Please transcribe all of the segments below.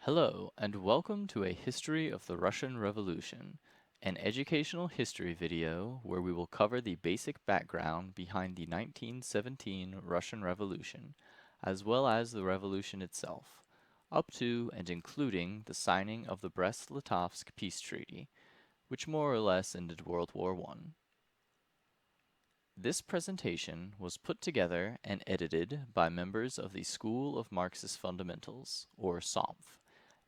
Hello, and welcome to a History of the Russian Revolution, an educational history video where we will cover the basic background behind the 1917 Russian Revolution, as well as the revolution itself, up to and including the signing of the Brest-Litovsk peace treaty, which more or less ended World War I. This presentation was put together and edited by members of the School of Marxist Fundamentals, or SOMF,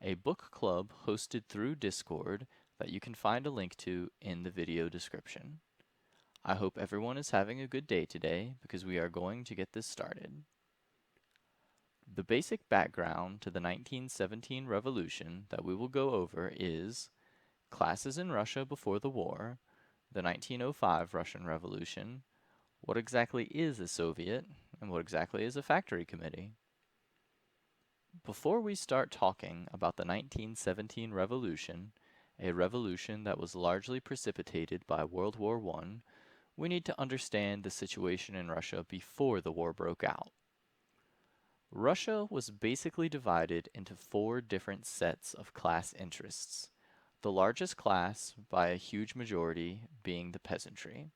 a book club hosted through Discord that you can find a link to in the video description. I hope everyone is having a good day today because we are going to get this started. The basic background to the 1917 revolution that we will go over is classes in Russia before the war, the 1905 Russian Revolution, what exactly is a Soviet, and what exactly is a factory committee. Before we start talking about the 1917 revolution, a revolution that was largely precipitated by World War I, we need to understand the situation in Russia before the war broke out. Russia was basically divided into four different sets of class interests, the largest class, by a huge majority, being the peasantry.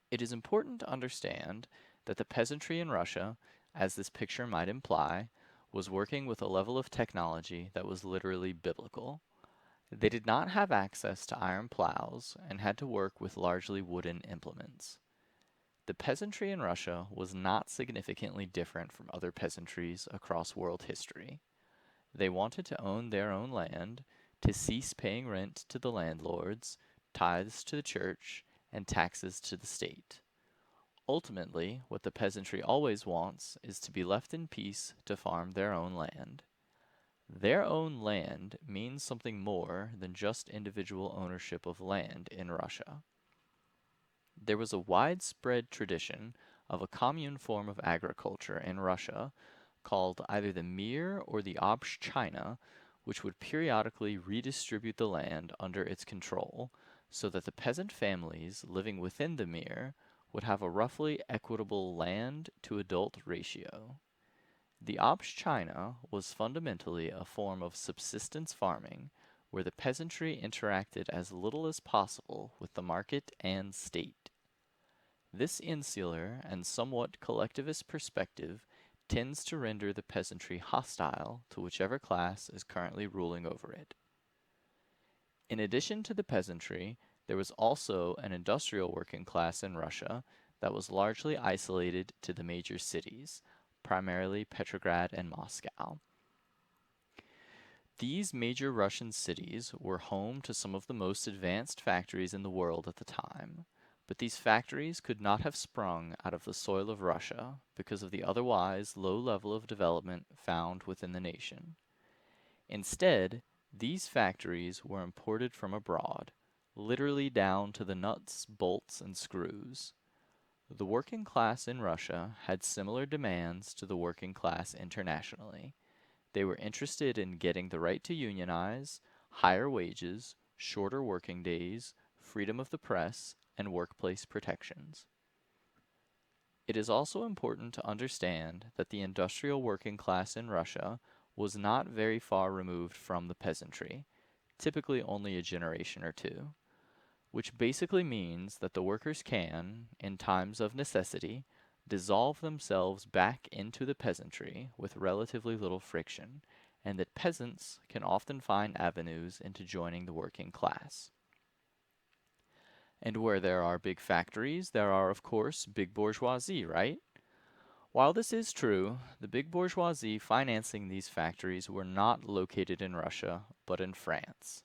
It is important to understand that the peasantry in Russia, as this picture might imply, was working with a level of technology that was literally biblical. They did not have access to iron plows and had to work with largely wooden implements. The peasantry in Russia was not significantly different from other peasantries across world history. They wanted to own their own land, to cease paying rent to the landlords, tithes to the church, and taxes to the state. Ultimately, what the peasantry always wants is to be left in peace to farm their own land. Their own land means something more than just individual ownership of land in Russia. There was a widespread tradition of a commune form of agriculture in Russia called either the Mir or the Obshchina, which would periodically redistribute the land under its control so that the peasant families living within the Mir would have a roughly equitable land to adult ratio. The Obshchina was fundamentally a form of subsistence farming where the peasantry interacted as little as possible with the market and state. This insular and somewhat collectivist perspective tends to render the peasantry hostile to whichever class is currently ruling over it. In addition to the peasantry, there was also an industrial working class in Russia that was largely isolated to the major cities, primarily Petrograd and Moscow. These major Russian cities were home to some of the most advanced factories in the world at the time, but these factories could not have sprung out of the soil of Russia because of the otherwise low level of development found within the nation. Instead, these factories were imported from abroad, literally down to the nuts, bolts, and screws. The working class in Russia had similar demands to the working class internationally. They were interested in getting the right to unionize, higher wages, shorter working days, freedom of the press, and workplace protections. It is also important to understand that the industrial working class in Russia was not very far removed from the peasantry, typically only a generation or two, which basically means that the workers can, in times of necessity, dissolve themselves back into the peasantry with relatively little friction, and that peasants can often find avenues into joining the working class. And where there are big factories, there are, of course, big bourgeoisie, right? While this is true, the big bourgeoisie financing these factories were not located in Russia, but in France.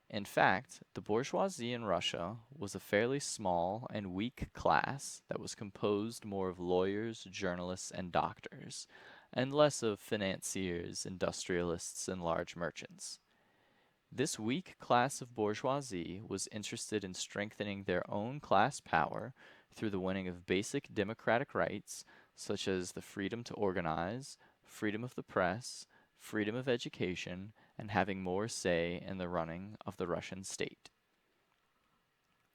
In fact, the bourgeoisie in Russia was a fairly small and weak class that was composed more of lawyers, journalists, and doctors, and less of financiers, industrialists, and large merchants. This weak class of bourgeoisie was interested in strengthening their own class power through the winning of basic democratic rights such as the freedom to organize, freedom of the press, freedom of education, and having more say in the running of the Russian state.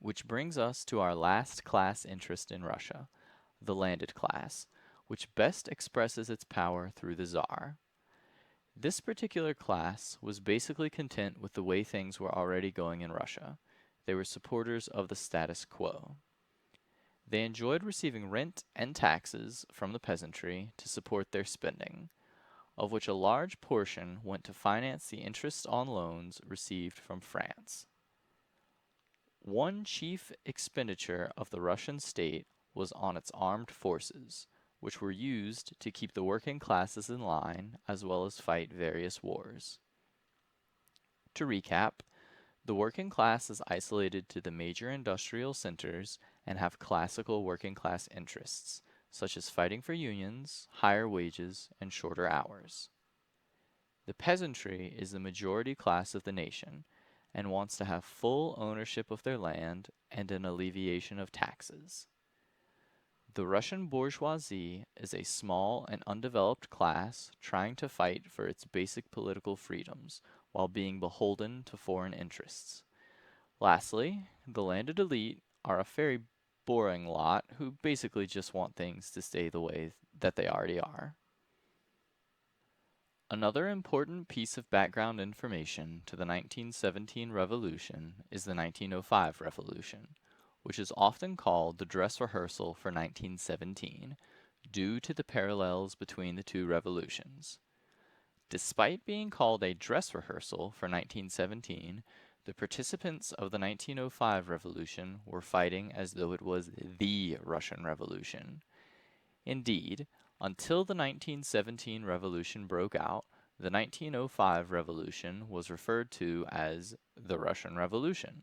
Which brings us to our last class interest in Russia, the landed class, which best expresses its power through the Tsar. This particular class was basically content with the way things were already going in Russia. They were supporters of the status quo. They enjoyed receiving rent and taxes from the peasantry to support their spending, of which a large portion went to finance the interest on loans received from France. One chief expenditure of the Russian state was on its armed forces, which were used to keep the working classes in line as well as fight various wars. To recap, the working class is isolated to the major industrial centers and have classical working class interests, such as fighting for unions, higher wages, and shorter hours. The peasantry is the majority class of the nation and wants to have full ownership of their land and an alleviation of taxes. The Russian bourgeoisie is a small and undeveloped class trying to fight for its basic political freedoms while being beholden to foreign interests. Lastly, the landed elite are a very boring lot who basically just want things to stay the way that they already are. Another important piece of background information to the 1917 revolution is the 1905 revolution, which is often called the dress rehearsal for 1917, due to the parallels between the two revolutions. Despite being called a dress rehearsal for 1917, the participants of the 1905 revolution were fighting as though it was the Russian Revolution. Indeed, until the 1917 revolution broke out, the 1905 revolution was referred to as the Russian Revolution,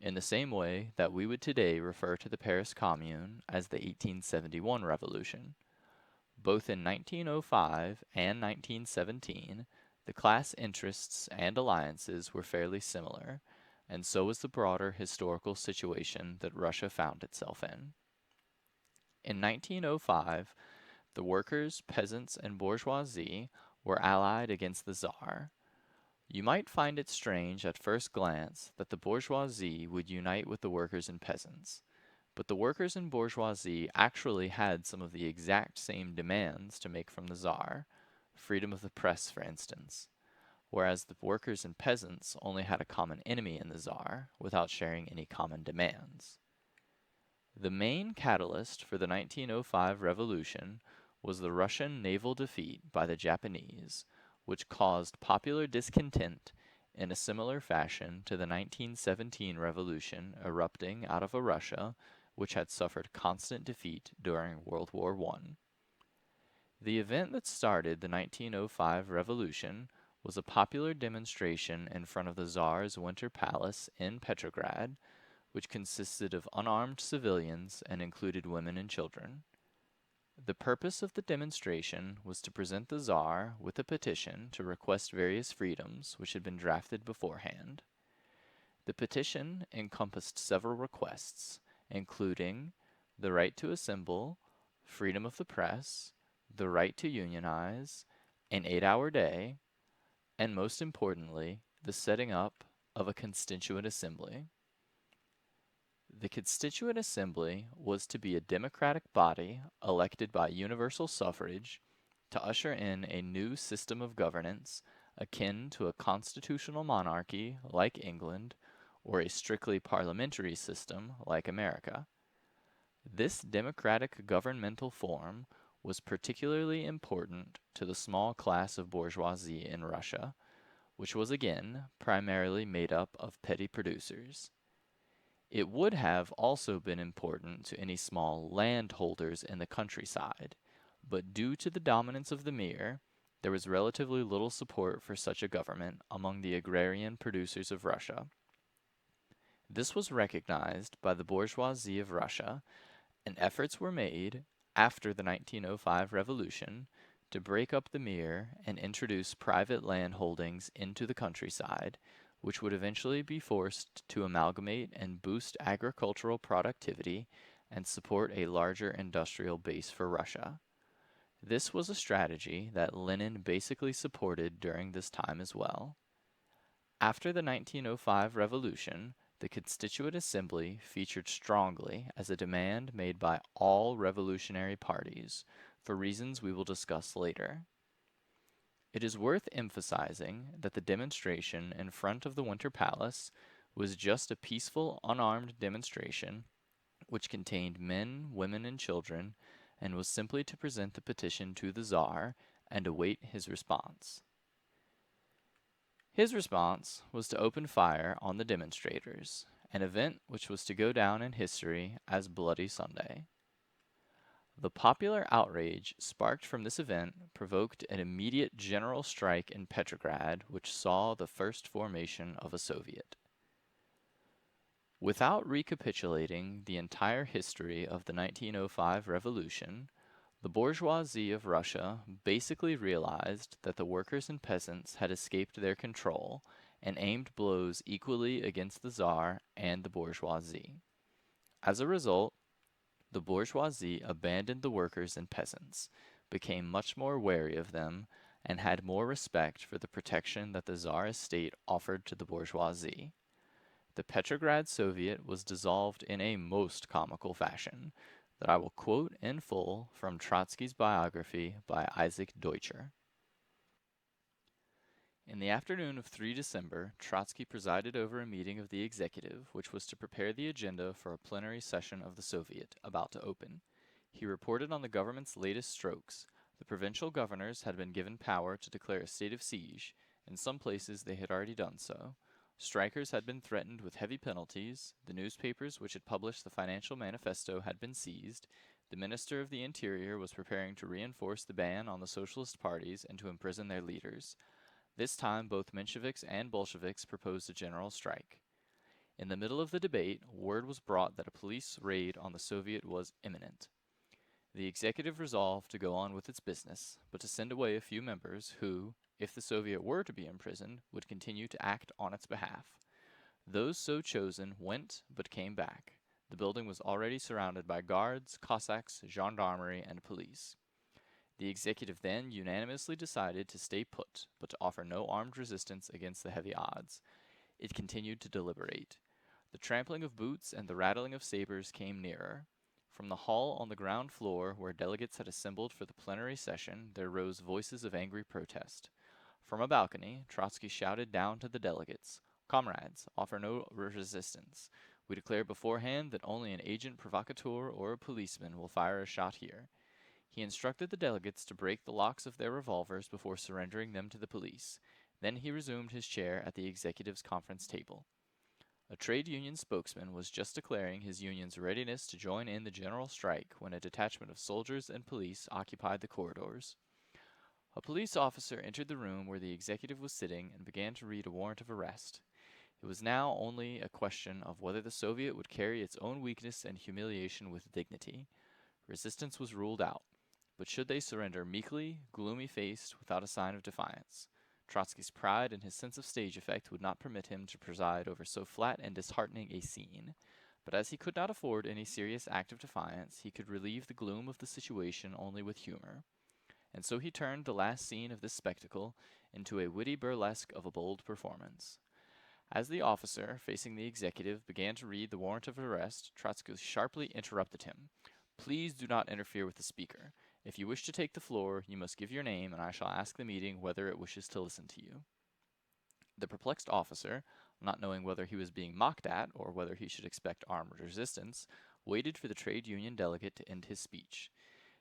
in the same way that we would today refer to the Paris Commune as the 1871 revolution. Both in 1905 and 1917, the class interests and alliances were fairly similar, and so was the broader historical situation that Russia found itself in. In 1905, the workers, peasants, and bourgeoisie were allied against the Tsar. You might find it strange at first glance that the bourgeoisie would unite with the workers and peasants, but the workers and bourgeoisie actually had some of the exact same demands to make from the Tsar, freedom of the press, for instance, whereas the workers and peasants only had a common enemy in the Tsar without sharing any common demands. The main catalyst for the 1905 revolution was the Russian naval defeat by the Japanese, which caused popular discontent in a similar fashion to the 1917 revolution erupting out of a Russia which had suffered constant defeat during World War I. The event that started the 1905 revolution was a popular demonstration in front of the Tsar's Winter Palace in Petrograd, which consisted of unarmed civilians and included women and children. The purpose of the demonstration was to present the Tsar with a petition to request various freedoms which had been drafted beforehand. The petition encompassed several requests, including the right to assemble, freedom of the press, the right to unionize, an 8-hour day, and most importantly, the setting up of a constituent assembly. The Constituent Assembly was to be a democratic body elected by universal suffrage to usher in a new system of governance akin to a constitutional monarchy like England or a strictly parliamentary system like America. This democratic governmental form was particularly important to the small class of bourgeoisie in Russia, which was again primarily made up of petty producers. It would have also been important to any small landholders in the countryside, but due to the dominance of the mir, there was relatively little support for such a government among the agrarian producers of Russia. This was recognized by the bourgeoisie of Russia, and efforts were made, after the 1905 revolution, to break up the mir and introduce private landholdings into the countryside, which would eventually be forced to amalgamate and boost agricultural productivity and support a larger industrial base for Russia. This was a strategy that Lenin basically supported during this time as well. After the 1905 revolution, the Constituent Assembly featured strongly as a demand made by all revolutionary parties, for reasons we will discuss later. It is worth emphasizing that the demonstration in front of the Winter Palace was just a peaceful, unarmed demonstration which contained men, women, and children, and was simply to present the petition to the Czar and await his response. His response was to open fire on the demonstrators, an event which was to go down in history as Bloody Sunday. The popular outrage sparked from this event provoked an immediate general strike in Petrograd, which saw the first formation of a Soviet. Without recapitulating the entire history of the 1905 revolution, the bourgeoisie of Russia basically realized that the workers and peasants had escaped their control and aimed blows equally against the Tsar and the bourgeoisie. As a result, the bourgeoisie abandoned the workers and peasants, became much more wary of them, and had more respect for the protection that the Tsarist state offered to the bourgeoisie. The Petrograd Soviet was dissolved in a most comical fashion that I will quote in full from Trotsky's biography by Isaac Deutscher. In the afternoon of 3 December, Trotsky presided over a meeting of the executive, which was to prepare the agenda for a plenary session of the Soviet, about to open. He reported on the government's latest strokes. The provincial governors had been given power to declare a state of siege. In some places they had already done so. Strikers had been threatened with heavy penalties, the newspapers which had published the financial manifesto had been seized, the Minister of the Interior was preparing to reinforce the ban on the socialist parties and to imprison their leaders. This time both Mensheviks and Bolsheviks proposed a general strike. In the middle of the debate, word was brought that a police raid on the Soviet was imminent. The executive resolved to go on with its business, but to send away a few members who, if the Soviet were to be imprisoned, would continue to act on its behalf. Those so chosen went, but came back. The building was already surrounded by guards, Cossacks, gendarmerie, and police. The executive then unanimously decided to stay put, but to offer no armed resistance against the heavy odds. It continued to deliberate. The trampling of boots and the rattling of sabers came nearer. From the hall on the ground floor, where delegates had assembled for the plenary session, there rose voices of angry protest. From a balcony, Trotsky shouted down to the delegates, "Comrades, offer no resistance. We declare beforehand that only an agent provocateur or a policeman will fire a shot here." He instructed the delegates to break the locks of their revolvers before surrendering them to the police. Then he resumed his chair at the executive's conference table. A trade union spokesman was just declaring his union's readiness to join in the general strike when a detachment of soldiers and police occupied the corridors. A police officer entered the room where the executive was sitting and began to read a warrant of arrest. It was now only a question of whether the Soviet would carry its own weakness and humiliation with dignity. Resistance was ruled out. But should they surrender meekly, gloomy-faced, without a sign of defiance? Trotsky's pride and his sense of stage effect would not permit him to preside over so flat and disheartening a scene. But as he could not afford any serious act of defiance, he could relieve the gloom of the situation only with humor. And so he turned the last scene of this spectacle into a witty burlesque of a bold performance. As the officer, facing the executive, began to read the warrant of arrest, Trotsky sharply interrupted him. "Please do not interfere with the speaker. If you wish to take the floor, you must give your name, and I shall ask the meeting whether it wishes to listen to you." The perplexed officer, not knowing whether he was being mocked at or whether he should expect armed resistance, waited for the trade union delegate to end his speech.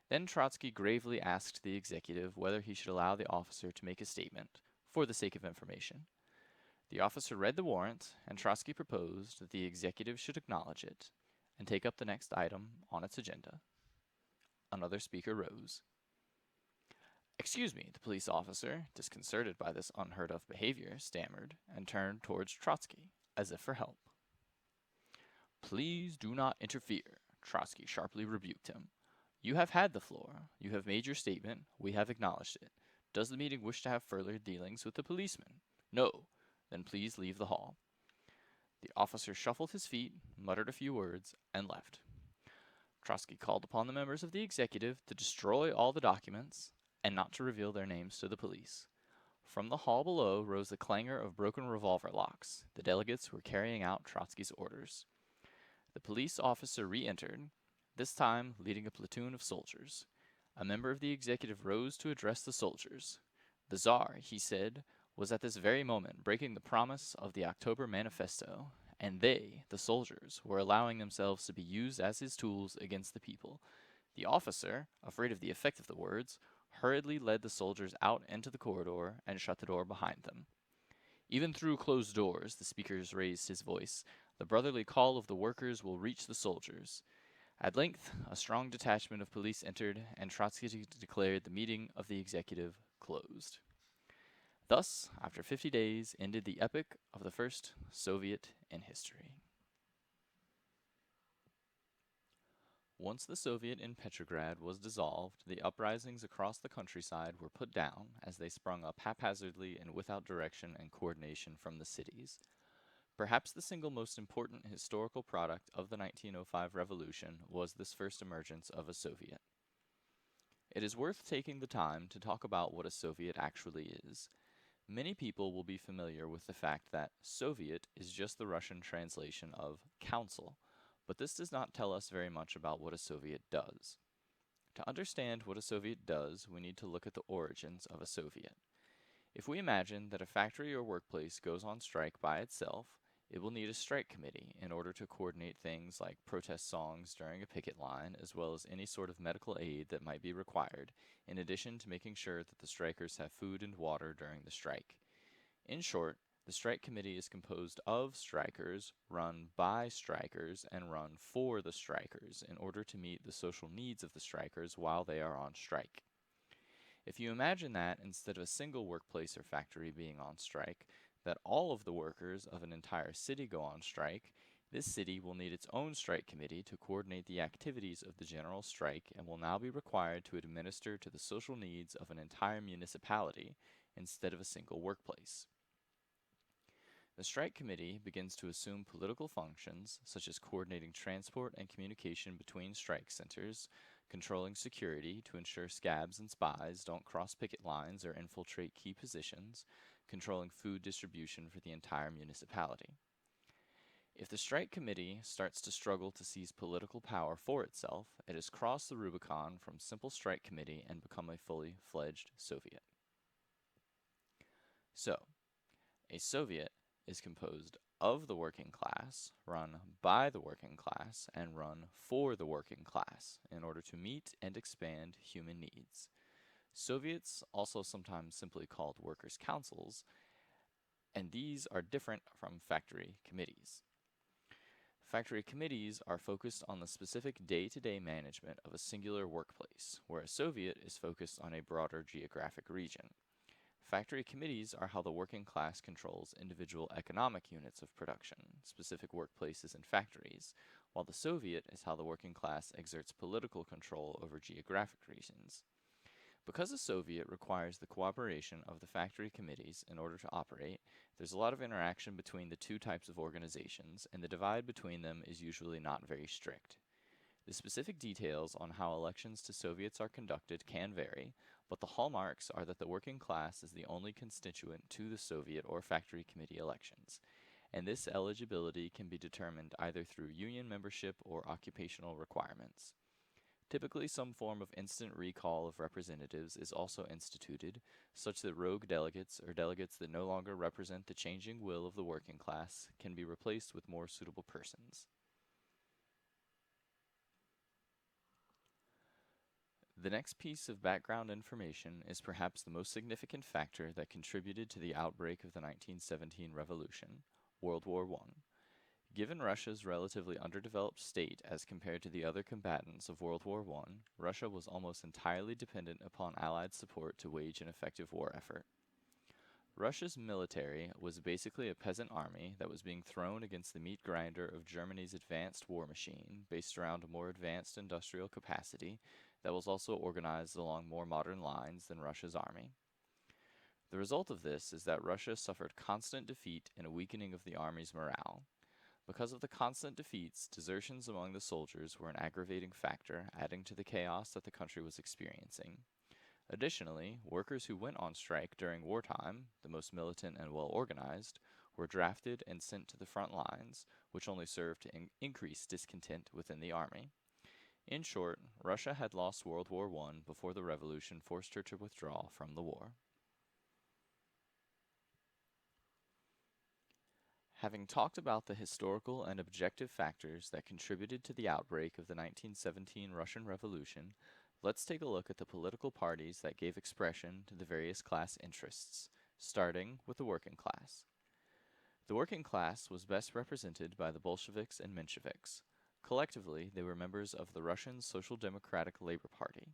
Then Trotsky gravely asked the executive whether he should allow the officer to make a statement, for the sake of information. The officer read the warrant, and Trotsky proposed that the executive should acknowledge it, and take up the next item on its agenda. Another speaker rose. "Excuse me," the police officer, disconcerted by this unheard-of behavior, stammered, and turned towards Trotsky, as if for help. "Please do not interfere," Trotsky sharply rebuked him. "You have had the floor. You have made your statement. We have acknowledged it. Does the meeting wish to have further dealings with the policeman? No. Then please leave the hall." The officer shuffled his feet, muttered a few words, and left. Trotsky called upon the members of the executive to destroy all the documents and not to reveal their names to the police. From the hall below rose the clangor of broken revolver locks. The delegates were carrying out Trotsky's orders. The police officer re-entered, this time leading a platoon of soldiers. A member of the executive rose to address the soldiers. The Tsar, he said, was at this very moment breaking the promise of the October Manifesto, and they, the soldiers, were allowing themselves to be used as his tools against the people. The officer, afraid of the effect of the words, hurriedly led the soldiers out into the corridor and shut the door behind them. Even through closed doors, the speaker raised his voice. The brotherly call of the workers will reach the soldiers. At length, a strong detachment of police entered, and Trotsky declared the meeting of the executive closed. Thus, after 50 days, ended the epoch of the first Soviet in history. Once the Soviet in Petrograd was dissolved, the uprisings across the countryside were put down as they sprung up haphazardly and without direction and coordination from the cities. Perhaps the single most important historical product of the 1905 revolution was this first emergence of a Soviet. It is worth taking the time to talk about what a Soviet actually is. Many people will be familiar with the fact that Soviet is just the Russian translation of council, but this does not tell us very much about what a Soviet does. To understand what a Soviet does, we need to look at the origins of a Soviet. If we imagine that a factory or workplace goes on strike by itself, it will need a strike committee in order to coordinate things like protest songs during a picket line, as well as any sort of medical aid that might be required, in addition to making sure that the strikers have food and water during the strike. In short, the strike committee is composed of strikers, run by strikers, and run for the strikers in order to meet the social needs of the strikers while they are on strike. If you imagine that, instead of a single workplace or factory being on strike, that all of the workers of an entire city go on strike, this city will need its own strike committee to coordinate the activities of the general strike and will now be required to administer to the social needs of an entire municipality instead of a single workplace. The strike committee begins to assume political functions such as coordinating transport and communication between strike centers, controlling security to ensure scabs and spies don't cross picket lines or infiltrate key positions, controlling food distribution for the entire municipality. If the strike committee starts to struggle to seize political power for itself, it has crossed the Rubicon from simple strike committee and become a fully fledged Soviet. So, a Soviet is composed of the working class, run by the working class, and run for the working class in order to meet and expand human needs. Soviets, also sometimes simply called workers' councils, and these are different from factory committees. Factory committees are focused on the specific day-to-day management of a singular workplace, where a Soviet is focused on a broader geographic region. Factory committees are how the working class controls individual economic units of production, specific workplaces and factories, while the Soviet is how the working class exerts political control over geographic regions. Because a Soviet requires the cooperation of the factory committees in order to operate, there's a lot of interaction between the two types of organizations, and the divide between them is usually not very strict. The specific details on how elections to Soviets are conducted can vary, but the hallmarks are that the working class is the only constituent to the Soviet or factory committee elections, and this eligibility can be determined either through union membership or occupational requirements. Typically, some form of instant recall of representatives is also instituted, such that rogue delegates or delegates that no longer represent the changing will of the working class can be replaced with more suitable persons. The next piece of background information is perhaps the most significant factor that contributed to the outbreak of the 1917 revolution, World War I. Given Russia's relatively underdeveloped state as compared to the other combatants of World War I, Russia was almost entirely dependent upon Allied support to wage an effective war effort. Russia's military was basically a peasant army that was being thrown against the meat grinder of Germany's advanced war machine, based around a more advanced industrial capacity that was also organized along more modern lines than Russia's army. The result of this is that Russia suffered constant defeat and a weakening of the army's morale. Because of the constant defeats, desertions among the soldiers were an aggravating factor, adding to the chaos that the country was experiencing. Additionally, workers who went on strike during wartime, the most militant and well organized, were drafted and sent to the front lines, which only served to increase discontent within the army. In short, Russia had lost World War I before the revolution forced her to withdraw from the war. Having talked about the historical and objective factors that contributed to the outbreak of the 1917 Russian Revolution, let's take a look at the political parties that gave expression to the various class interests, starting with the working class. The working class was best represented by the Bolsheviks and Mensheviks. Collectively, they were members of the Russian Social Democratic Labor Party.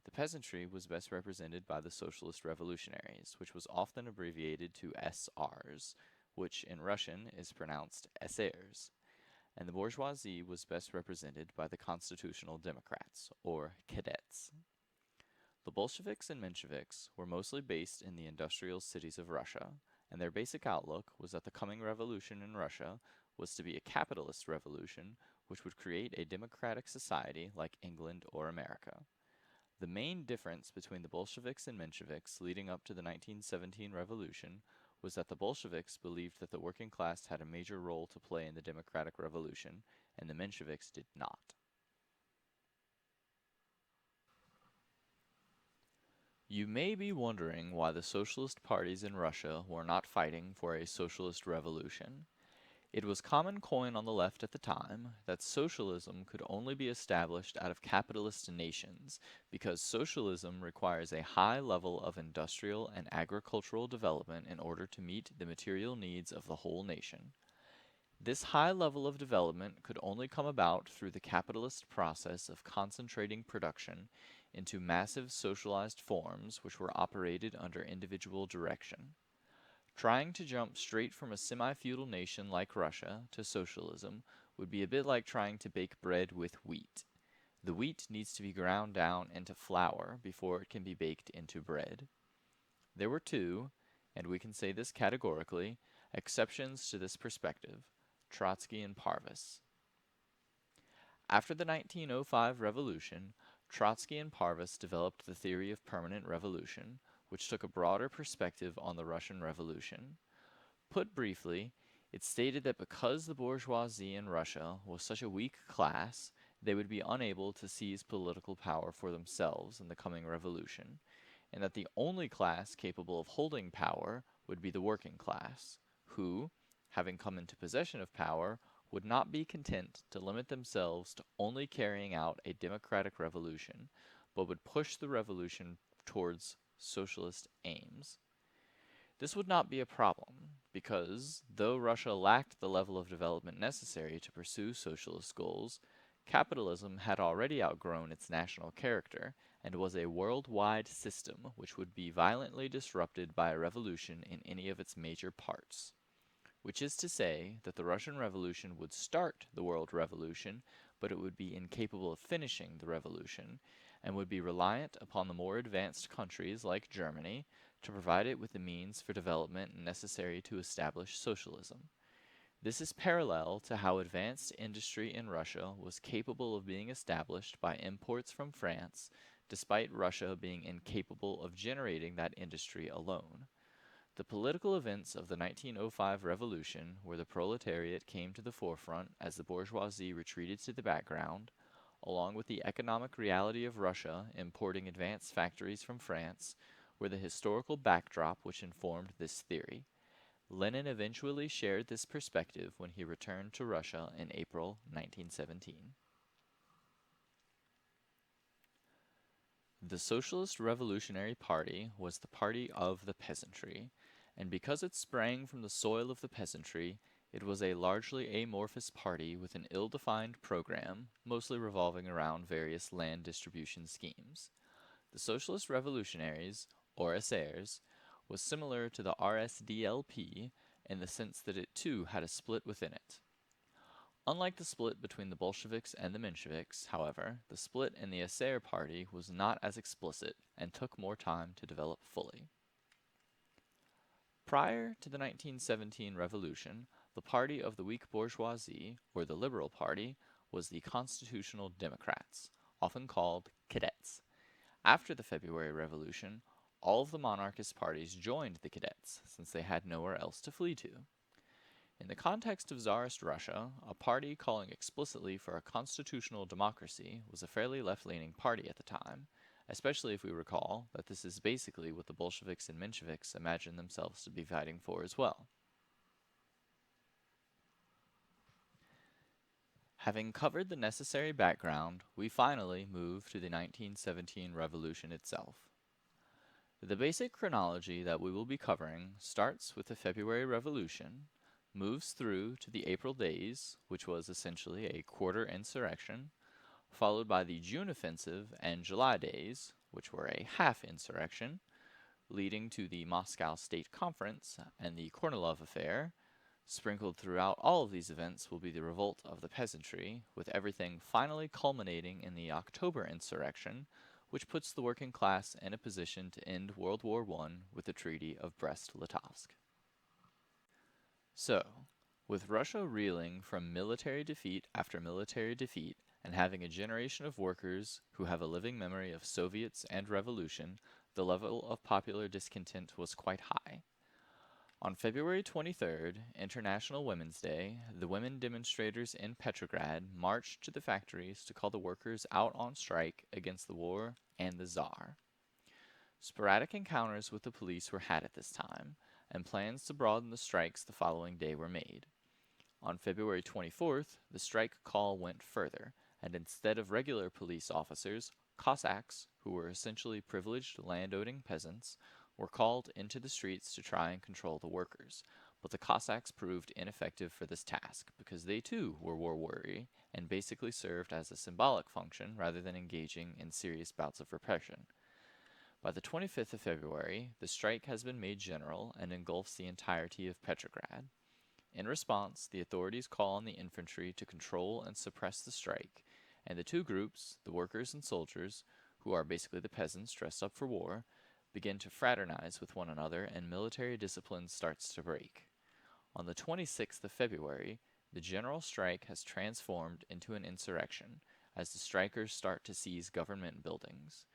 The peasantry was best represented by the Socialist Revolutionaries, which was often abbreviated to SRs, which in Russian is pronounced Essaires, and the bourgeoisie was best represented by the Constitutional Democrats, or Cadets. The Bolsheviks and Mensheviks were mostly based in the industrial cities of Russia, and their basic outlook was that the coming revolution in Russia was to be a capitalist revolution which would create a democratic society like England or America. The main difference between the Bolsheviks and Mensheviks leading up to the 1917 revolution was that the Bolsheviks believed that the working class had a major role to play in the democratic revolution, and the Mensheviks did not. You may be wondering why the socialist parties in Russia were not fighting for a socialist revolution. It was common coin on the left at the time that socialism could only be established out of capitalist nations because socialism requires a high level of industrial and agricultural development in order to meet the material needs of the whole nation. This high level of development could only come about through the capitalist process of concentrating production into massive socialized forms which were operated under individual direction. Trying to jump straight from a semi-feudal nation like Russia to socialism would be a bit like trying to bake bread with wheat. The wheat needs to be ground down into flour before it can be baked into bread. There were two, and we can say this categorically, exceptions to this perspective: Trotsky and Parvus. After the 1905 revolution, Trotsky and Parvus developed the theory of permanent revolution, which took a broader perspective on the Russian Revolution. Put briefly, it stated that because the bourgeoisie in Russia was such a weak class, they would be unable to seize political power for themselves in the coming revolution, and that the only class capable of holding power would be the working class, who, having come into possession of power, would not be content to limit themselves to only carrying out a democratic revolution, but would push the revolution towards socialist aims. This would not be a problem, because, though Russia lacked the level of development necessary to pursue socialist goals, capitalism had already outgrown its national character and was a worldwide system which would be violently disrupted by a revolution in any of its major parts. Which is to say that the Russian Revolution would start the world revolution, but it would be incapable of finishing the revolution, and would be reliant upon the more advanced countries like Germany to provide it with the means for development necessary to establish socialism. This is parallel to how advanced industry in Russia was capable of being established by imports from France, despite Russia being incapable of generating that industry alone. The political events of the 1905 revolution, where the proletariat came to the forefront as the bourgeoisie retreated to the background, along with the economic reality of Russia importing advanced factories from France, were the historical backdrop which informed this theory. Lenin eventually shared this perspective when he returned to Russia in April 1917. The Socialist Revolutionary Party was the party of the peasantry, and because it sprang from the soil of the peasantry, it was a largely amorphous party with an ill-defined program, mostly revolving around various land distribution schemes. The Socialist Revolutionaries, or Essaires, was similar to the RSDLP in the sense that it too had a split within it. Unlike the split between the Bolsheviks and the Mensheviks, however, the split in the Essair party was not as explicit and took more time to develop fully. Prior to the 1917 revolution, the party of the weak bourgeoisie, or the Liberal Party, was the Constitutional Democrats, often called Cadets. After the February Revolution, all of the monarchist parties joined the Cadets, since they had nowhere else to flee to. In the context of Tsarist Russia, a party calling explicitly for a constitutional democracy was a fairly left-leaning party at the time, especially if we recall that this is basically what the Bolsheviks and Mensheviks imagined themselves to be fighting for as well. Having covered the necessary background, we finally move to the 1917 revolution itself. The basic chronology that we will be covering starts with the February Revolution, moves through to the April Days, which was essentially a quarter insurrection, followed by the June Offensive and July Days, which were a half insurrection, leading to the Moscow State Conference and the Kornilov Affair. Sprinkled throughout all of these events will be the revolt of the peasantry, with everything finally culminating in the October insurrection, which puts the working class in a position to end World War I with the Treaty of Brest-Litovsk. So, with Russia reeling from military defeat after military defeat, and having a generation of workers who have a living memory of Soviets and revolution, the level of popular discontent was quite high. On February 23rd, International Women's Day, the women demonstrators in Petrograd marched to the factories to call the workers out on strike against the war and the Tsar. Sporadic encounters with the police were had at this time, and plans to broaden the strikes the following day were made. On February 24th, the strike call went further, and instead of regular police officers, Cossacks, who were essentially privileged land-owning peasants, were called into the streets to try and control the workers, but the Cossacks proved ineffective for this task because they too were war-weary and basically served as a symbolic function rather than engaging in serious bouts of repression. By the 25th of February, the strike has been made general and engulfs the entirety of Petrograd. In response, the authorities call on the infantry to control and suppress the strike, and the two groups, the workers and soldiers, who are basically the peasants dressed up for war, begin to fraternize with one another and military discipline starts to break. On the 26th of February, the general strike has transformed into an insurrection as the strikers start to seize government buildings.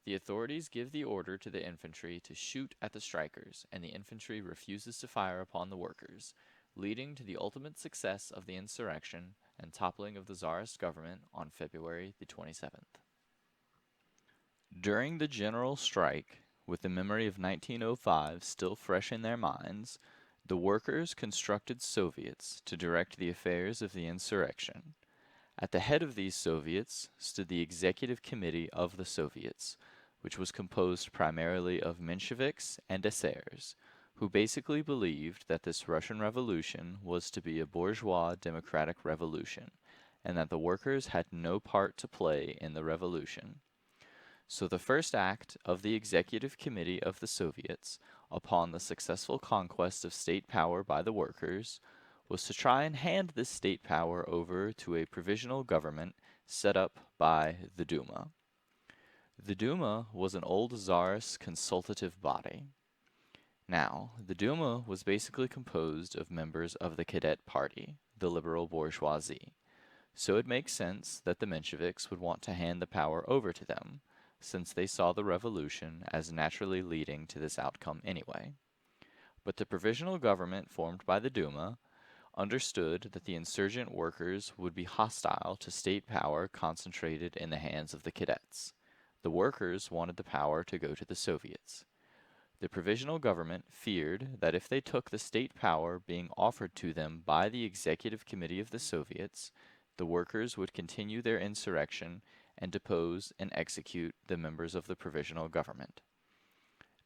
The authorities give the order to the infantry to shoot at the strikers, and the infantry refuses to fire upon the workers, leading to the ultimate success of the insurrection and toppling of the Tsarist government on February the 27th. During the general strike, with the memory of 1905 still fresh in their minds, the workers constructed Soviets to direct the affairs of the insurrection. At the head of these Soviets stood the Executive Committee of the Soviets, which was composed primarily of Mensheviks and esaires, who basically believed that this Russian Revolution was to be a bourgeois democratic revolution, and that the workers had no part to play in the revolution. So the first act of the Executive Committee of the Soviets, upon the successful conquest of state power by the workers, was to try and hand this state power over to a provisional government set up by the Duma. The Duma was an old Tsarist consultative body. Now, the Duma was basically composed of members of the Cadet Party, the liberal bourgeoisie. So it makes sense that the Mensheviks would want to hand the power over to them, since they saw the revolution as naturally leading to this outcome anyway. But the provisional government formed by the Duma understood that the insurgent workers would be hostile to state power concentrated in the hands of the cadets. The workers wanted the power to go to the Soviets. The provisional government feared that if they took the state power being offered to them by the Executive Committee of the Soviets, the workers would continue their insurrection and depose and execute the members of the provisional government.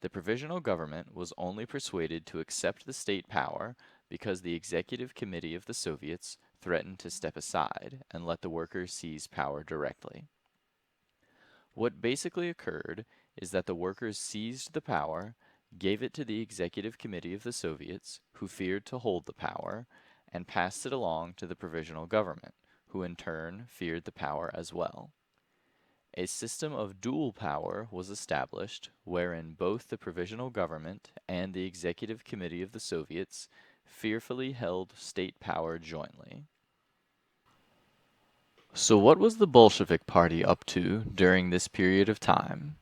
The provisional government was only persuaded to accept the state power because the Executive Committee of the Soviets threatened to step aside and let the workers seize power directly. What basically occurred is that the workers seized the power, gave it to the Executive Committee of the Soviets, who feared to hold the power, and passed it along to the provisional government, who in turn feared the power as well. A system of dual power was established, wherein both the provisional government and the Executive Committee of the Soviets fearfully held state power jointly. So what was the Bolshevik Party up to during this period of time?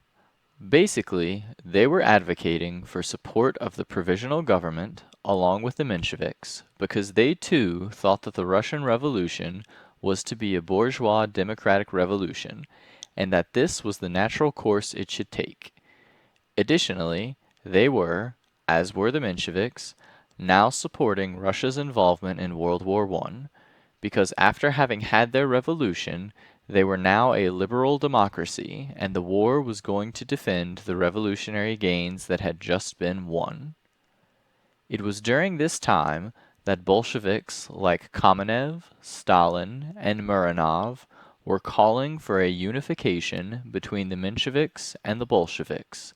Basically, they were advocating for support of the provisional government along with the Mensheviks, because they too thought that the Russian Revolution was to be a bourgeois democratic revolution, and that this was the natural course it should take. Additionally, they were, as were the Mensheviks, now supporting Russia's involvement in World War I, because after having had their revolution, they were now a liberal democracy, and the war was going to defend the revolutionary gains that had just been won. It was during this time that Bolsheviks like Kamenev, Stalin, and Muranov were calling for a unification between the Mensheviks and the Bolsheviks,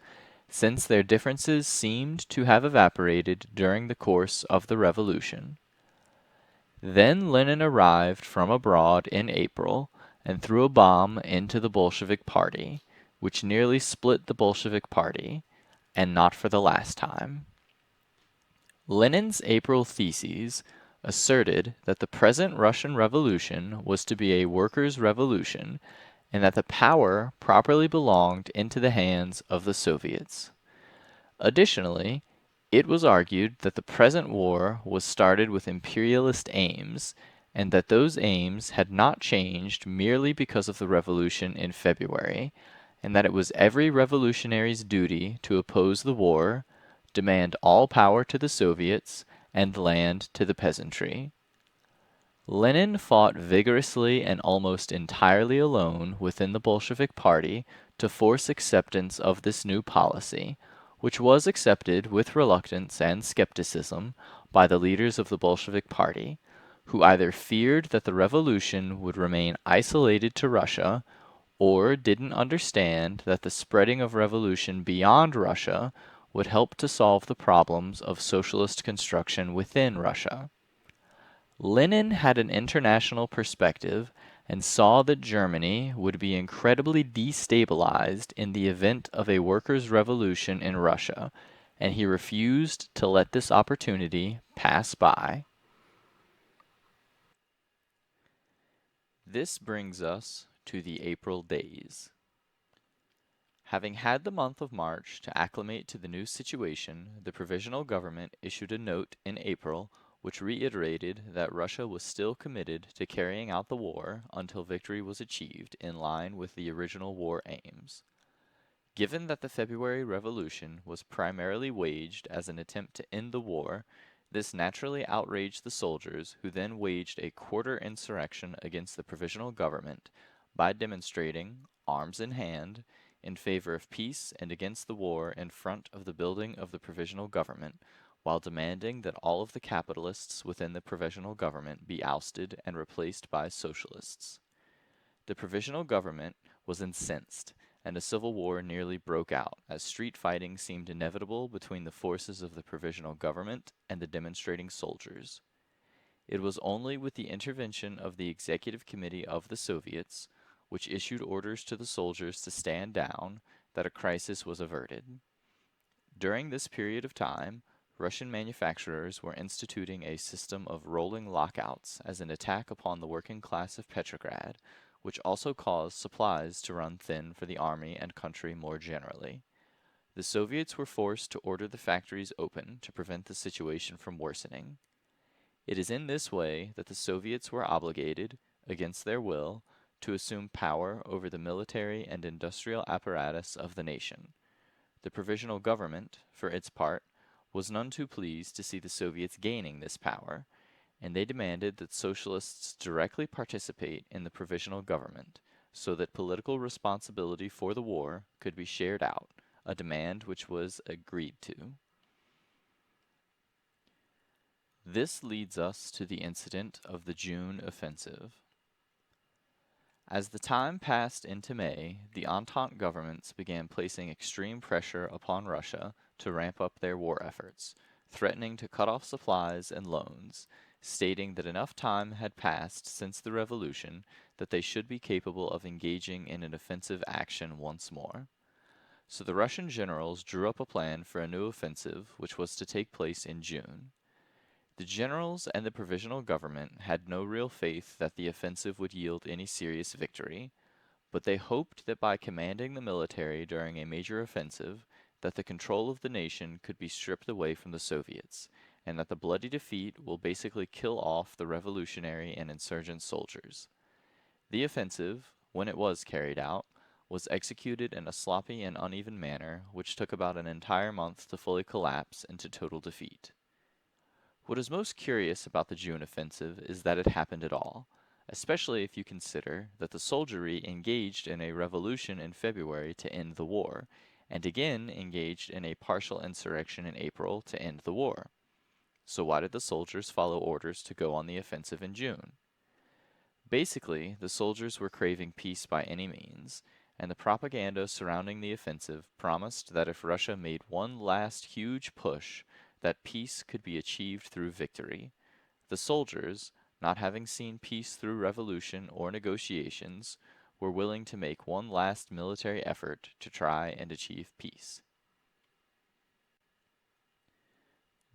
since their differences seemed to have evaporated during the course of the revolution. Then Lenin arrived from abroad in April and threw a bomb into the Bolshevik Party, which nearly split the Bolshevik Party, and not for the last time. Lenin's April theses asserted that the present Russian Revolution was to be a workers' revolution, and that the power properly belonged into the hands of the Soviets. Additionally, it was argued that the present war was started with imperialist aims, and that those aims had not changed merely because of the revolution in February, and that it was every revolutionary's duty to oppose the war, demand all power to the Soviets, and land to the peasantry. Lenin fought vigorously and almost entirely alone within the Bolshevik Party to force acceptance of this new policy, which was accepted with reluctance and skepticism by the leaders of the Bolshevik Party, who either feared that the revolution would remain isolated to Russia, or didn't understand that the spreading of revolution beyond Russia would help to solve the problems of socialist construction within Russia. Lenin had an international perspective and saw that Germany would be incredibly destabilized in the event of a workers' revolution in Russia, and he refused to let this opportunity pass by. This brings us to the April days. Having had the month of March to acclimate to the new situation, the provisional government issued a note in April which reiterated that Russia was still committed to carrying out the war until victory was achieved in line with the original war aims. Given that the February Revolution was primarily waged as an attempt to end the war, this naturally outraged the soldiers, who then waged a quarter insurrection against the provisional government by demonstrating, arms in hand, in favor of peace and against the war in front of the building of the provisional government, while demanding that all of the capitalists within the provisional government be ousted and replaced by socialists. The provisional government was incensed, and a civil war nearly broke out, as street fighting seemed inevitable between the forces of the provisional government and the demonstrating soldiers. It was only with the intervention of the Executive Committee of the Soviets, which issued orders to the soldiers to stand down, that a crisis was averted. During this period of time, Russian manufacturers were instituting a system of rolling lockouts as an attack upon the working class of Petrograd, which also caused supplies to run thin for the army and country more generally. The Soviets were forced to order the factories open to prevent the situation from worsening. It is in this way that the Soviets were obligated, against their will, to assume power over the military and industrial apparatus of the nation. The provisional government, for its part, was none too pleased to see the Soviets gaining this power, and they demanded that socialists directly participate in the provisional government, so that political responsibility for the war could be shared out, a demand which was agreed to. This leads us to the incident of the June offensive. As the time passed into May, the Entente governments began placing extreme pressure upon Russia to ramp up their war efforts, threatening to cut off supplies and loans, stating that enough time had passed since the revolution that they should be capable of engaging in an offensive action once more. So the Russian generals drew up a plan for a new offensive, which was to take place in June. The generals and the provisional government had no real faith that the offensive would yield any serious victory, but they hoped that by commanding the military during a major offensive, that the control of the nation could be stripped away from the Soviets, and that the bloody defeat will basically kill off the revolutionary and insurgent soldiers. The offensive, when it was carried out, was executed in a sloppy and uneven manner, which took about an entire month to fully collapse into total defeat. What is most curious about the June offensive is that it happened at all, especially if you consider that the soldiery engaged in a revolution in February to end the war, and again engaged in a partial insurrection in April to end the war. So why did the soldiers follow orders to go on the offensive in June? Basically, the soldiers were craving peace by any means, and the propaganda surrounding the offensive promised that if Russia made one last huge push, that peace could be achieved through victory. The soldiers, not having seen peace through revolution or negotiations, were willing to make one last military effort to try and achieve peace.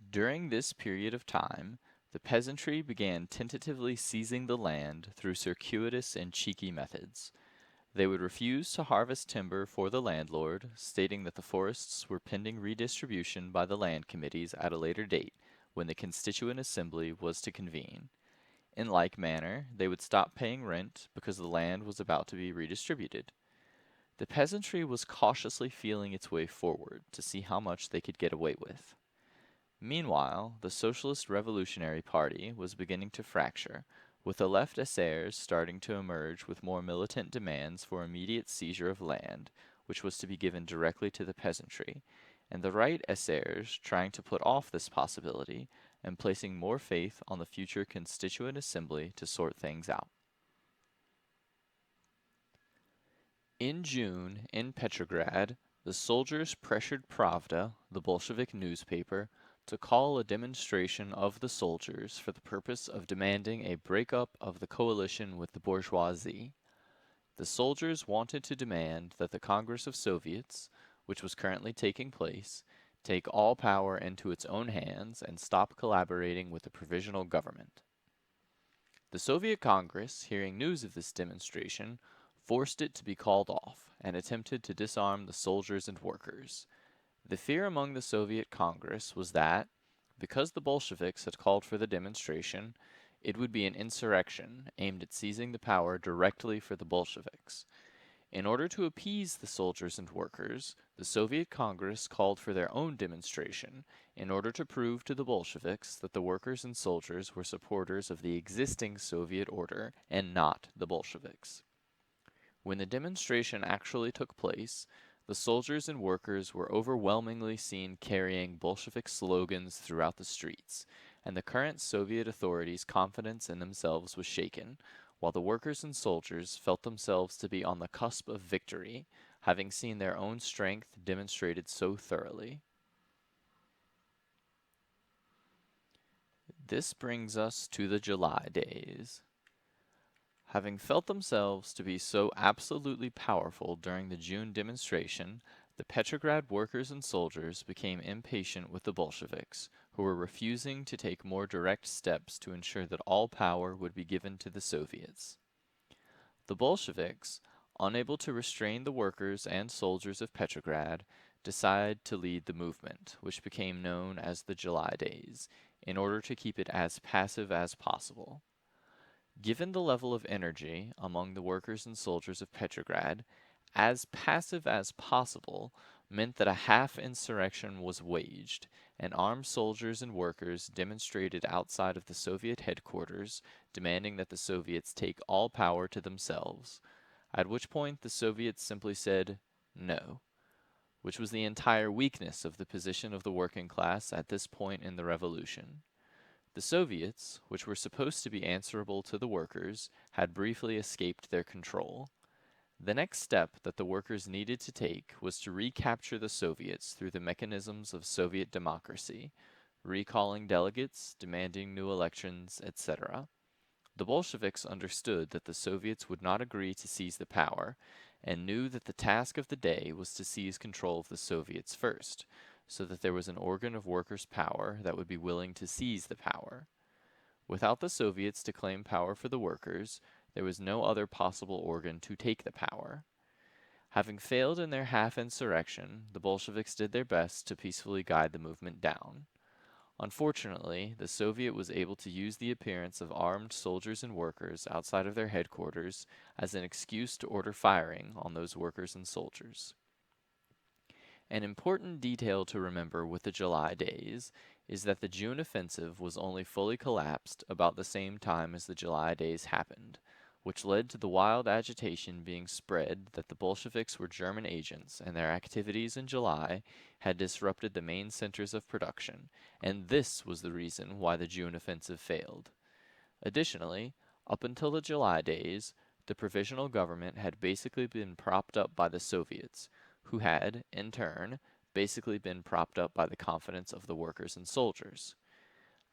During this period of time, the peasantry began tentatively seizing the land through circuitous and cheeky methods. They would refuse to harvest timber for the landlord, stating that the forests were pending redistribution by the land committees at a later date, when the Constituent Assembly was to convene. In like manner, they would stop paying rent because the land was about to be redistributed. The peasantry was cautiously feeling its way forward to see how much they could get away with. Meanwhile, the Socialist Revolutionary Party was beginning to fracture, with the left essayists starting to emerge with more militant demands for immediate seizure of land, which was to be given directly to the peasantry, and the right essayists trying to put off this possibility and placing more faith on the future Constituent Assembly to sort things out. In June, in Petrograd, the soldiers pressured Pravda, the Bolshevik newspaper, to call a demonstration of the soldiers for the purpose of demanding a breakup of the coalition with the bourgeoisie. The soldiers wanted to demand that the Congress of Soviets, which was currently taking place, take all power into its own hands and stop collaborating with the provisional government. The Soviet Congress, hearing news of this demonstration, forced it to be called off and attempted to disarm the soldiers and workers. The fear among the Soviet Congress was that, because the Bolsheviks had called for the demonstration, it would be an insurrection aimed at seizing the power directly for the Bolsheviks. In order to appease the soldiers and workers, the Soviet Congress called for their own demonstration in order to prove to the Bolsheviks that the workers and soldiers were supporters of the existing Soviet order and not the Bolsheviks. When the demonstration actually took place, the soldiers and workers were overwhelmingly seen carrying Bolshevik slogans throughout the streets, and the current Soviet authorities' confidence in themselves was shaken, while the workers and soldiers felt themselves to be on the cusp of victory, having seen their own strength demonstrated so thoroughly. This brings us to the July days. Having felt themselves to be so absolutely powerful during the June demonstration, the Petrograd workers and soldiers became impatient with the Bolsheviks, who were refusing to take more direct steps to ensure that all power would be given to the Soviets. The Bolsheviks, unable to restrain the workers and soldiers of Petrograd, decided to lead the movement, which became known as the July Days, in order to keep it as passive as possible. Given the level of energy among the workers and soldiers of Petrograd, as passive as possible meant that a half insurrection was waged, and armed soldiers and workers demonstrated outside of the Soviet headquarters, demanding that the Soviets take all power to themselves, at which point the Soviets simply said no, which was the entire weakness of the position of the working class at this point in the revolution. The Soviets, which were supposed to be answerable to the workers, had briefly escaped their control. The next step that the workers needed to take was to recapture the Soviets through the mechanisms of Soviet democracy, recalling delegates, demanding new elections, etc. The Bolsheviks understood that the Soviets would not agree to seize the power, and knew that the task of the day was to seize control of the Soviets first, so that there was an organ of workers' power that would be willing to seize the power. Without the Soviets to claim power for the workers, there was no other possible organ to take the power. Having failed in their half-insurrection, the Bolsheviks did their best to peacefully guide the movement down. Unfortunately, the Soviet was able to use the appearance of armed soldiers and workers outside of their headquarters as an excuse to order firing on those workers and soldiers. An important detail to remember with the July Days is that the June offensive was only fully collapsed about the same time as the July days happened, which led to the wild agitation being spread that the Bolsheviks were German agents and their activities in July had disrupted the main centers of production, and this was the reason why the June offensive failed. Additionally, up until the July days, the provisional government had basically been propped up by the Soviets, who had, in turn, basically been propped up by the confidence of the workers and soldiers.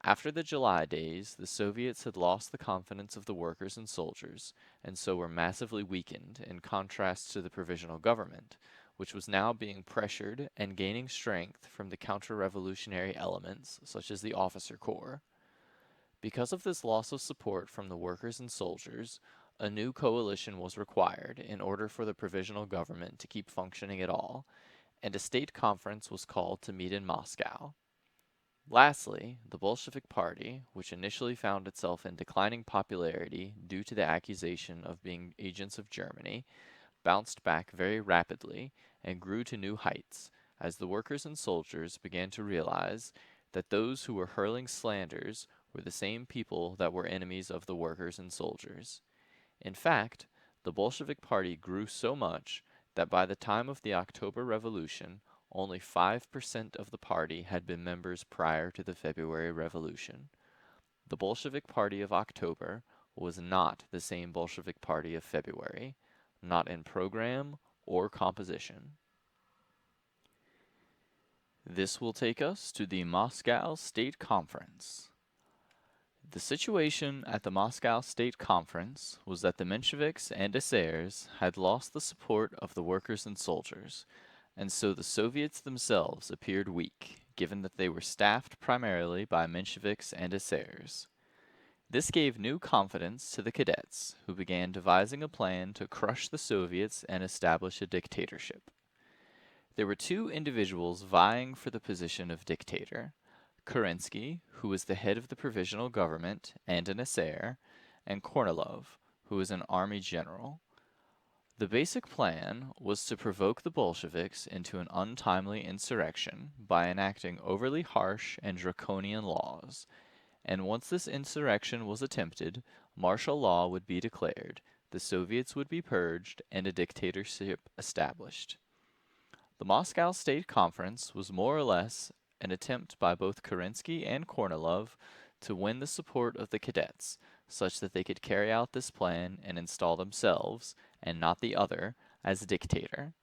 After the July days, the Soviets had lost the confidence of the workers and soldiers, and so were massively weakened in contrast to the provisional government, which was now being pressured and gaining strength from the counter-revolutionary elements, such as the officer corps. Because of this loss of support from the workers and soldiers, a new coalition was required in order for the provisional government to keep functioning at all, and a state conference was called to meet in Moscow. Lastly, the Bolshevik Party, which initially found itself in declining popularity due to the accusation of being agents of Germany, bounced back very rapidly and grew to new heights as the workers and soldiers began to realize that those who were hurling slanders were the same people that were enemies of the workers and soldiers. In fact, the Bolshevik Party grew so much that by the time of the October Revolution, only 5% of the party had been members prior to the February Revolution. The Bolshevik Party of October was not the same Bolshevik Party of February, not in program or composition. This will take us to the Moscow State Conference. The situation at the Moscow State Conference was that the Mensheviks and Essaires had lost the support of the workers and soldiers, and so the Soviets themselves appeared weak, given that they were staffed primarily by Mensheviks and Essaires. This gave new confidence to the cadets, who began devising a plan to crush the Soviets and establish a dictatorship. There were two individuals vying for the position of dictator: Kerensky, who was the head of the provisional government and an Essaire, and Kornilov, who was an army general. The basic plan was to provoke the Bolsheviks into an untimely insurrection by enacting overly harsh and draconian laws, and once this insurrection was attempted, martial law would be declared, the Soviets would be purged, and a dictatorship established. The Moscow State Conference was more or less an attempt by both Kerensky and Kornilov to win the support of the cadets, such that they could carry out this plan and install themselves, and not the other, as dictator.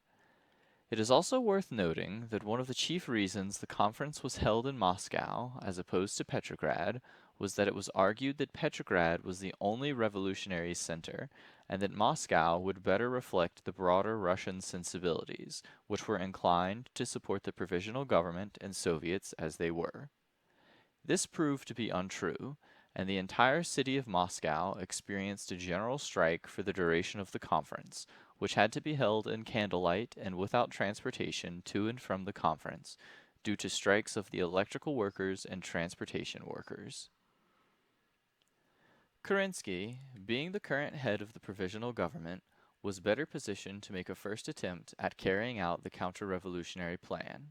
It is also worth noting that one of the chief reasons the conference was held in Moscow, as opposed to Petrograd, was that it was argued that Petrograd was the only revolutionary center, and that Moscow would better reflect the broader Russian sensibilities, which were inclined to support the provisional government and Soviets as they were. This proved to be untrue, and the entire city of Moscow experienced a general strike for the duration of the conference, which had to be held in candlelight and without transportation to and from the conference, due to strikes of the electrical workers and transportation workers. Kerensky, being the current head of the provisional government, was better positioned to make a first attempt at carrying out the counter-revolutionary plan.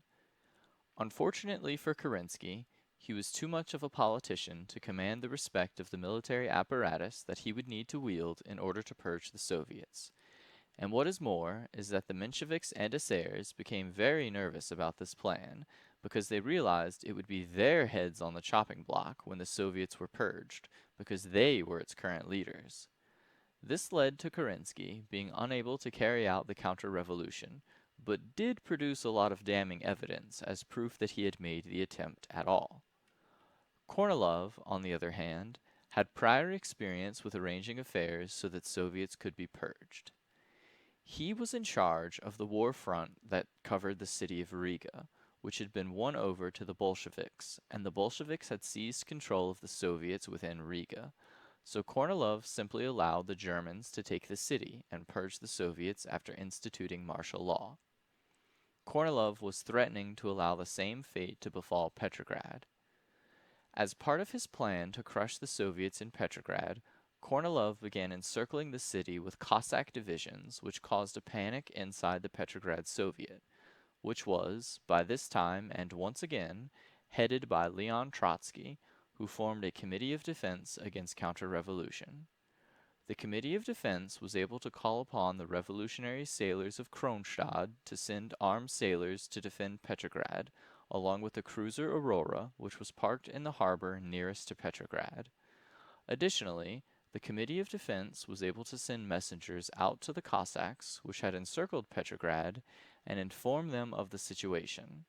Unfortunately for Kerensky, he was too much of a politician to command the respect of the military apparatus that he would need to wield in order to purge the Soviets. And what is more is that the Mensheviks and Essaires became very nervous about this plan, because they realized it would be their heads on the chopping block when the Soviets were purged, because they were its current leaders. This led to Kerensky being unable to carry out the counter-revolution, but did produce a lot of damning evidence as proof that he had made the attempt at all. Kornilov, on the other hand, had prior experience with arranging affairs so that Soviets could be purged. He was in charge of the war front that covered the city of Riga, which had been won over to the Bolsheviks, and the Bolsheviks had seized control of the Soviets within Riga, so Kornilov simply allowed the Germans to take the city and purge the Soviets after instituting martial law. Kornilov was threatening to allow the same fate to befall Petrograd. As part of his plan to crush the Soviets in Petrograd, Kornilov began encircling the city with Cossack divisions, which caused a panic inside the Petrograd Soviet, which was, by this time and once again, headed by Leon Trotsky, who formed a committee of defense against counter-revolution. The Committee of Defense was able to call upon the revolutionary sailors of Kronstadt to send armed sailors to defend Petrograd, along with the cruiser Aurora, which was parked in the harbor nearest to Petrograd. Additionally, the Committee of Defense was able to send messengers out to the Cossacks, which had encircled Petrograd, and inform them of the situation.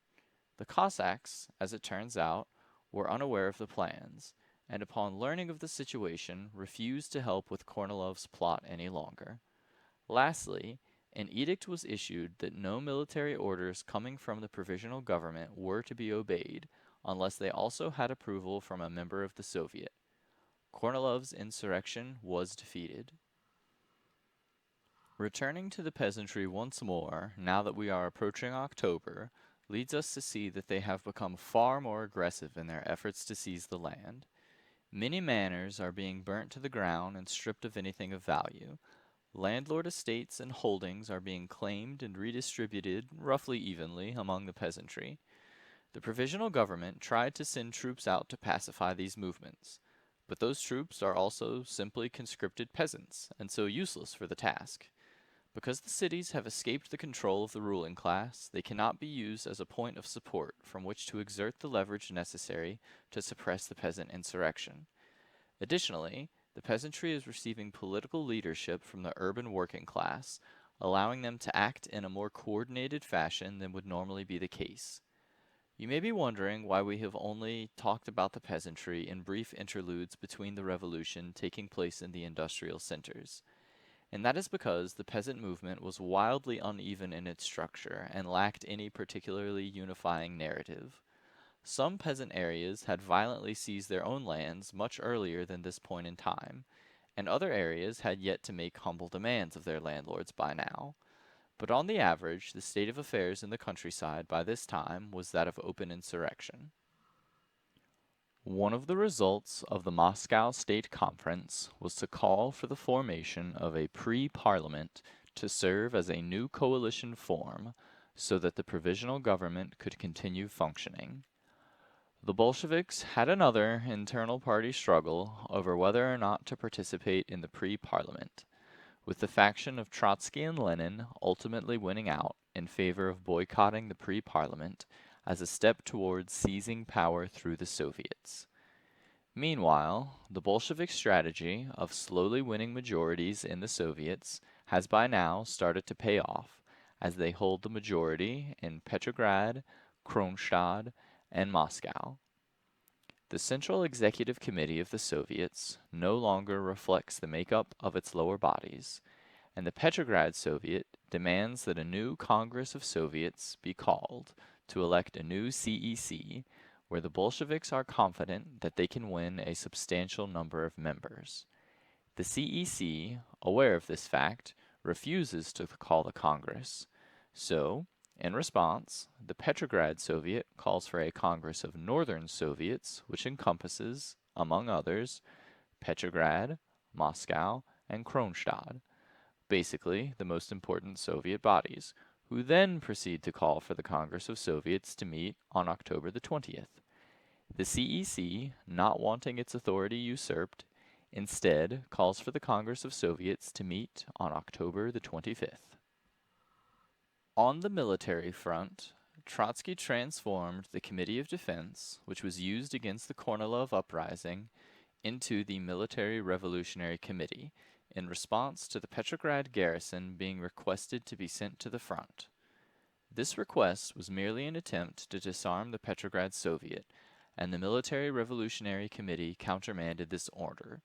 The Cossacks, as it turns out, were unaware of the plans, and upon learning of the situation, refused to help with Kornilov's plot any longer. Lastly, an edict was issued that no military orders coming from the provisional government were to be obeyed, unless they also had approval from a member of the Soviet. Kornilov's insurrection was defeated. Returning to the peasantry once more, now that we are approaching October, leads us to see that they have become far more aggressive in their efforts to seize the land. Many manors are being burnt to the ground and stripped of anything of value. Landlord estates and holdings are being claimed and redistributed roughly evenly among the peasantry. The provisional government tried to send troops out to pacify these movements, but those troops are also simply conscripted peasants, and so useless for the task. Because the cities have escaped the control of the ruling class, they cannot be used as a point of support from which to exert the leverage necessary to suppress the peasant insurrection. Additionally, the peasantry is receiving political leadership from the urban working class, allowing them to act in a more coordinated fashion than would normally be the case. You may be wondering why we have only talked about the peasantry in brief interludes between the revolution taking place in the industrial centers. And that is because the peasant movement was wildly uneven in its structure and lacked any particularly unifying narrative. Some peasant areas had violently seized their own lands much earlier than this point in time, and other areas had yet to make humble demands of their landlords by now. But on the average, the state of affairs in the countryside by this time was that of open insurrection. One of the results of the Moscow State Conference was to call for the formation of a pre-parliament to serve as a new coalition form so that the provisional government could continue functioning. The Bolsheviks had another internal party struggle over whether or not to participate in the pre-parliament, with the faction of Trotsky and Lenin ultimately winning out in favor of boycotting the pre-parliament as a step towards seizing power through the Soviets. Meanwhile, the Bolshevik strategy of slowly winning majorities in the Soviets has by now started to pay off, as they hold the majority in Petrograd, Kronstadt, and Moscow. The Central Executive Committee of the Soviets no longer reflects the makeup of its lower bodies, and the Petrograd Soviet demands that a new Congress of Soviets be called to elect a new CEC, where the Bolsheviks are confident that they can win a substantial number of members. The CEC, aware of this fact, refuses to call the Congress. So, in response, the Petrograd Soviet calls for a Congress of Northern Soviets, which encompasses, among others, Petrograd, Moscow, and Kronstadt, basically the most important Soviet bodies, who then proceed to call for the Congress of Soviets to meet on October the 20th. The CEC, not wanting its authority usurped, instead calls for the Congress of Soviets to meet on October the 25th. On the military front, Trotsky transformed the Committee of Defense, which was used against the Kornilov uprising, into the Military Revolutionary Committee, in response to the Petrograd garrison being requested to be sent to the front. This request was merely an attempt to disarm the Petrograd Soviet, and the Military Revolutionary Committee countermanded this order.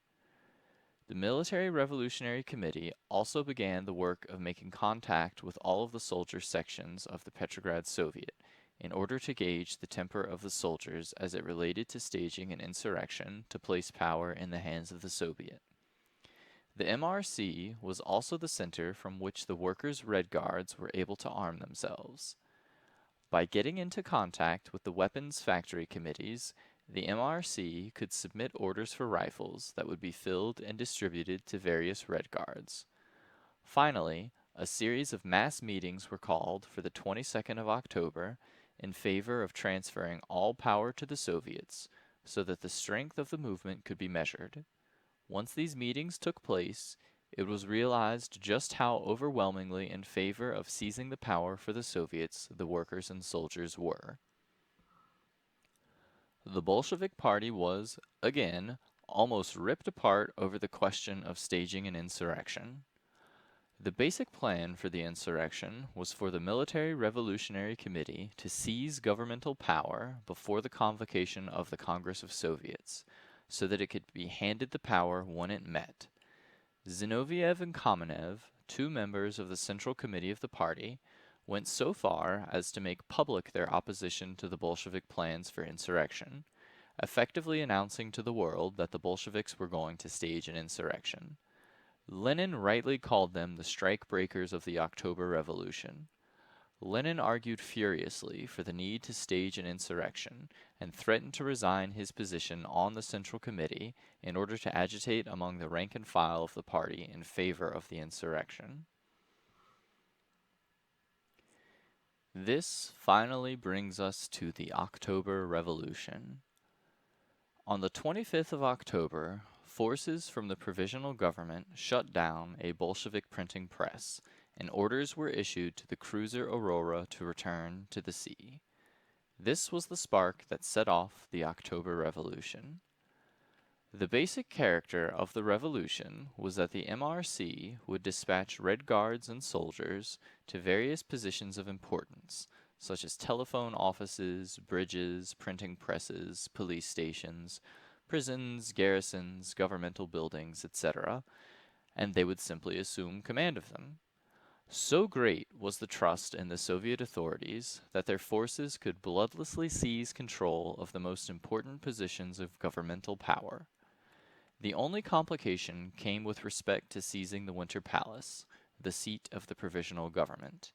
The Military Revolutionary Committee also began the work of making contact with all of the soldier sections of the Petrograd Soviet in order to gauge the temper of the soldiers as it related to staging an insurrection to place power in the hands of the Soviet. The MRC was also the center from which the Workers' Red Guards were able to arm themselves. By getting into contact with the weapons factory committees, the MRC could submit orders for rifles that would be filled and distributed to various Red Guards. Finally, a series of mass meetings were called for the 22nd of October, in favor of transferring all power to the Soviets so that the strength of the movement could be measured. Once these meetings took place, it was realized just how overwhelmingly in favor of seizing the power for the Soviets the workers and soldiers were. The Bolshevik Party was, again, almost ripped apart over the question of staging an insurrection. The basic plan for the insurrection was for the Military Revolutionary Committee to seize governmental power before the convocation of the Congress of Soviets, so that it could be handed the power when it met. Zinoviev and Kamenev, two members of the Central Committee of the party, went so far as to make public their opposition to the Bolshevik plans for insurrection, effectively announcing to the world that the Bolsheviks were going to stage an insurrection. Lenin rightly called them the strike breakers of the October Revolution. Lenin argued furiously for the need to stage an insurrection and threatened to resign his position on the Central Committee in order to agitate among the rank and file of the party in favor of the insurrection. This finally brings us to the October Revolution. On the 25th of October, forces from the provisional government shut down a Bolshevik printing press, and orders were issued to the cruiser Aurora to return to the sea. This was the spark that set off the October Revolution. The basic character of the revolution was that the MRC would dispatch Red Guards and soldiers to various positions of importance, such as telephone offices, bridges, printing presses, police stations, prisons, garrisons, governmental buildings, etc., and they would simply assume command of them. So great was the trust in the Soviet authorities that their forces could bloodlessly seize control of the most important positions of governmental power. The only complication came with respect to seizing the Winter Palace, the seat of the provisional government.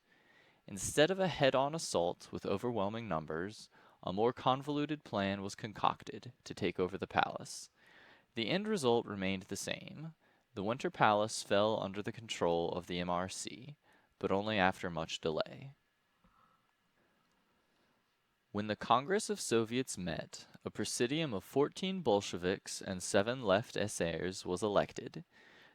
Instead of a head-on assault with overwhelming numbers, a more convoluted plan was concocted to take over the palace. The end result remained the same. The Winter Palace fell under the control of the MRC, but only after much delay. When the Congress of Soviets met, a presidium of 14 Bolsheviks and 7 left esaires was elected.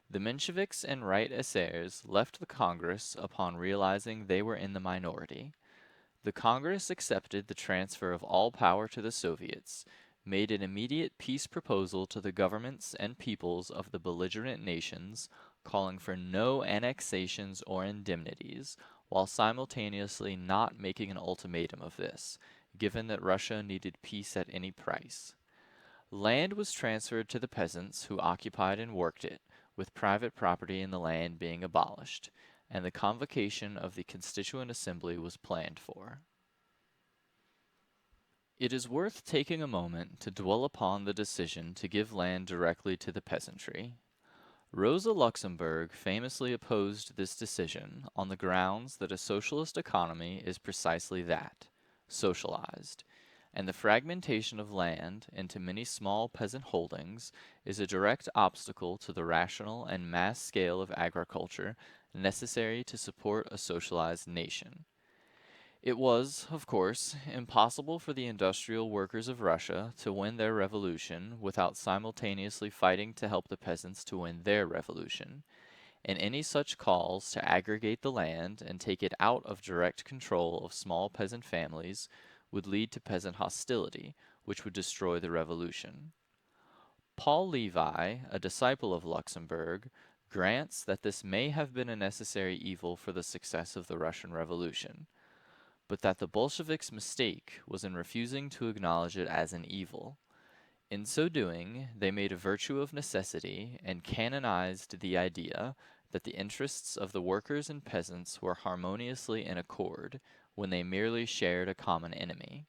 The Mensheviks and right esaires left the Congress upon realizing they were in the minority. The Congress accepted the transfer of all power to the Soviets, made an immediate peace proposal to the governments and peoples of the belligerent nations, calling for no annexations or indemnities, while simultaneously not making an ultimatum of this, given that Russia needed peace at any price. Land was transferred to the peasants who occupied and worked it, with private property in the land being abolished, and the convocation of the Constituent Assembly was planned for. It is worth taking a moment to dwell upon the decision to give land directly to the peasantry. Rosa Luxemburg famously opposed this decision on the grounds that a socialist economy is precisely that, socialized, and the fragmentation of land into many small peasant holdings is a direct obstacle to the rational and mass scale of agriculture necessary to support a socialized nation. It was, of course, impossible for the industrial workers of Russia to win their revolution without simultaneously fighting to help the peasants to win their revolution, and any such calls to aggregate the land and take it out of direct control of small peasant families would lead to peasant hostility, which would destroy the revolution. Paul Levi, a disciple of Luxemburg, grants that this may have been a necessary evil for the success of the Russian Revolution, but that the Bolsheviks' mistake was in refusing to acknowledge it as an evil. In so doing, they made a virtue of necessity and canonized the idea that the interests of the workers and peasants were harmoniously in accord when they merely shared a common enemy.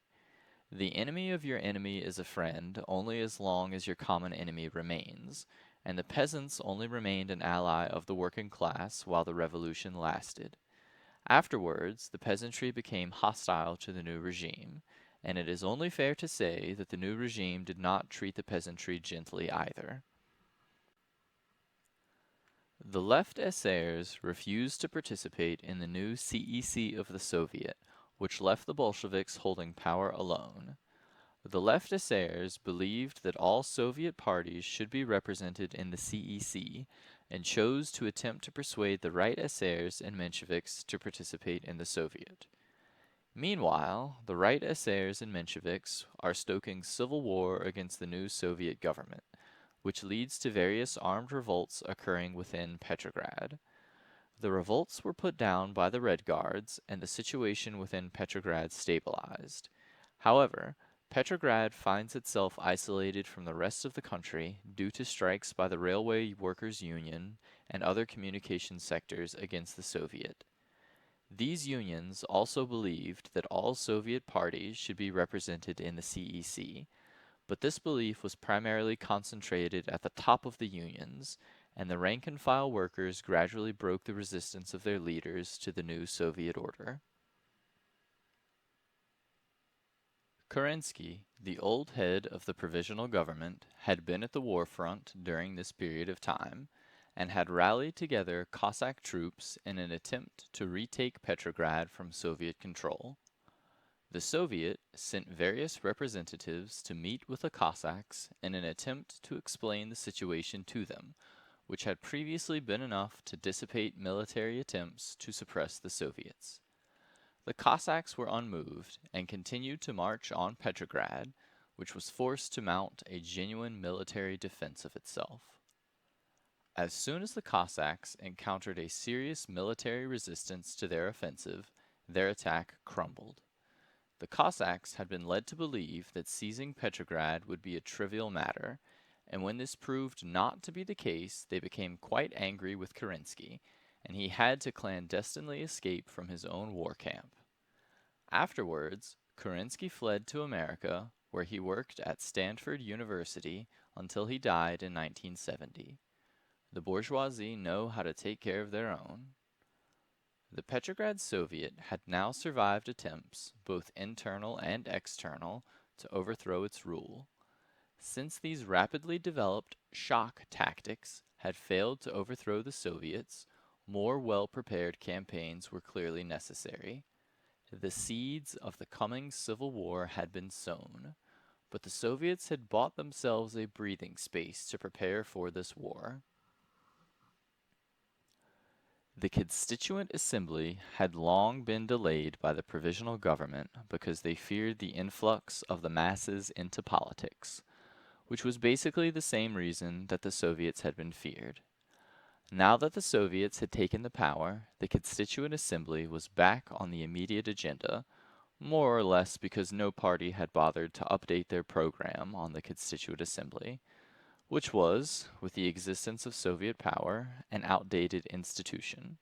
The enemy of your enemy is a friend only as long as your common enemy remains, and the peasants only remained an ally of the working class while the revolution lasted. Afterwards, the peasantry became hostile to the new regime, and it is only fair to say that the new regime did not treat the peasantry gently either. The left esaires refused to participate in the new CEC of the Soviet, which left the Bolsheviks holding power alone. The left essayists believed that all Soviet parties should be represented in the CEC and chose to attempt to persuade the right essayists and Mensheviks to participate in the Soviet. Meanwhile, the right essayists and Mensheviks are stoking civil war against the new Soviet government, which leads to various armed revolts occurring within Petrograd. The revolts were put down by the Red Guards, and the situation within Petrograd stabilized. However, Petrograd finds itself isolated from the rest of the country due to strikes by the Railway Workers' Union and other communication sectors against the Soviet. These unions also believed that all Soviet parties should be represented in the CEC, but this belief was primarily concentrated at the top of the unions, and the rank-and-file workers gradually broke the resistance of their leaders to the new Soviet order. Kerensky, the old head of the provisional government, had been at the war front during this period of time, and had rallied together Cossack troops in an attempt to retake Petrograd from Soviet control. The Soviet sent various representatives to meet with the Cossacks in an attempt to explain the situation to them, which had previously been enough to dissipate military attempts to suppress the Soviets. The Cossacks were unmoved and continued to march on Petrograd, which was forced to mount a genuine military defense of itself. As soon as the Cossacks encountered a serious military resistance to their offensive, their attack crumbled. The Cossacks had been led to believe that seizing Petrograd would be a trivial matter, and when this proved not to be the case, they became quite angry with Kerensky, and he had to clandestinely escape from his own war camp. Afterwards, Kerensky fled to America, where he worked at Stanford University until he died in 1970. The bourgeoisie know how to take care of their own. The Petrograd Soviet had now survived attempts, both internal and external, to overthrow its rule. Since these rapidly developed shock tactics had failed to overthrow the Soviets, more well-prepared campaigns were clearly necessary. The seeds of the coming civil war had been sown, but the Soviets had bought themselves a breathing space to prepare for this war. The Constituent Assembly had long been delayed by the provisional government because they feared the influx of the masses into politics, which was basically the same reason that the Soviets had been feared. Now that the Soviets had taken the power, the Constituent Assembly was back on the immediate agenda, more or less because no party had bothered to update their program on the Constituent Assembly, which was, with the existence of Soviet power, an outdated institution.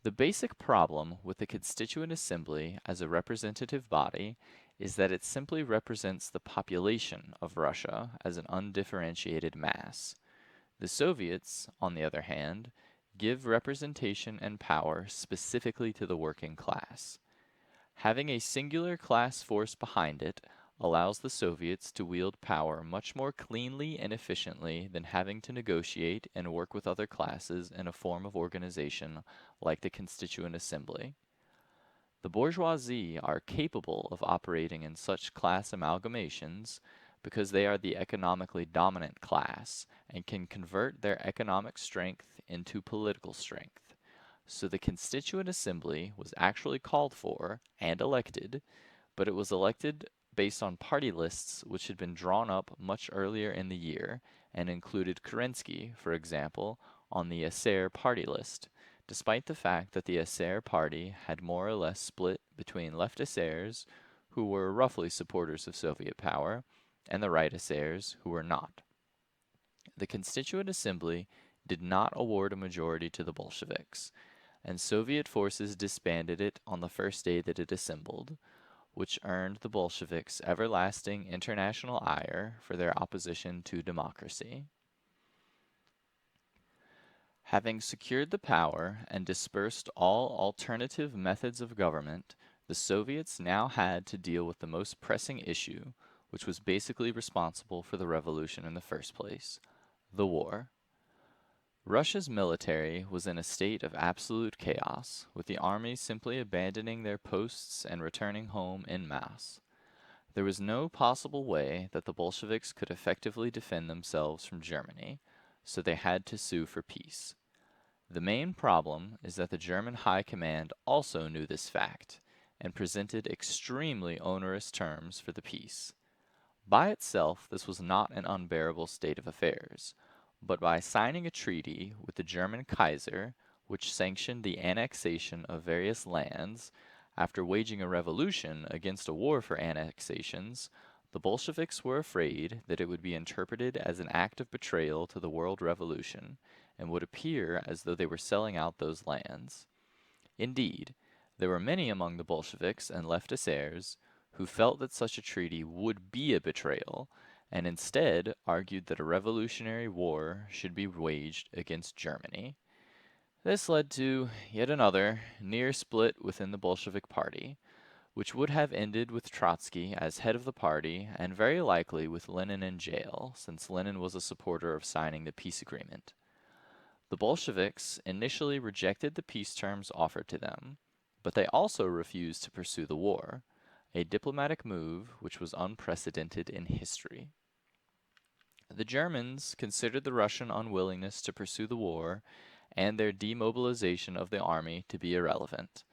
The basic problem with the Constituent Assembly as a representative body is that it simply represents the population of Russia as an undifferentiated mass. The Soviets, on the other hand, give representation and power specifically to the working class. Having a singular class force behind it allows the Soviets to wield power much more cleanly and efficiently than having to negotiate and work with other classes in a form of organization like the Constituent Assembly. The bourgeoisie are capable of operating in such class amalgamations because they are the economically dominant class and can convert their economic strength into political strength. So the Constituent Assembly was actually called for and elected, but it was elected based on party lists which had been drawn up much earlier in the year and included Kerensky, for example, on the Eser party list, despite the fact that the Eser party had more or less split between left Esers, who were roughly supporters of Soviet power, and the right Esers, who were not. The Constituent Assembly did not award a majority to the Bolsheviks, and Soviet forces disbanded it on the first day that it assembled, which earned the Bolsheviks everlasting international ire for their opposition to democracy. Having secured the power and dispersed all alternative methods of government, the Soviets now had to deal with the most pressing issue, which was basically responsible for the revolution in the first place: the war. Russia's military was in a state of absolute chaos, with the armies simply abandoning their posts and returning home en masse. There was no possible way that the Bolsheviks could effectively defend themselves from Germany, so they had to sue for peace. The main problem is that the German High Command also knew this fact and presented extremely onerous terms for the peace. By itself, this was not an unbearable state of affairs, but by signing a treaty with the German Kaiser, which sanctioned the annexation of various lands, after waging a revolution against a war for annexations, the Bolsheviks were afraid that it would be interpreted as an act of betrayal to the world revolution, and would appear as though they were selling out those lands. Indeed, there were many among the Bolsheviks and leftist who felt that such a treaty would be a betrayal, and instead argued that a revolutionary war should be waged against Germany. This led to yet another near split within the Bolshevik Party, which would have ended with Trotsky as head of the party and very likely with Lenin in jail, since Lenin was a supporter of signing the peace agreement. The Bolsheviks initially rejected the peace terms offered to them, but they also refused to pursue the war, a diplomatic move which was unprecedented in history. The Germans considered the Russian unwillingness to pursue the war and their demobilization of the army to be irrelevant,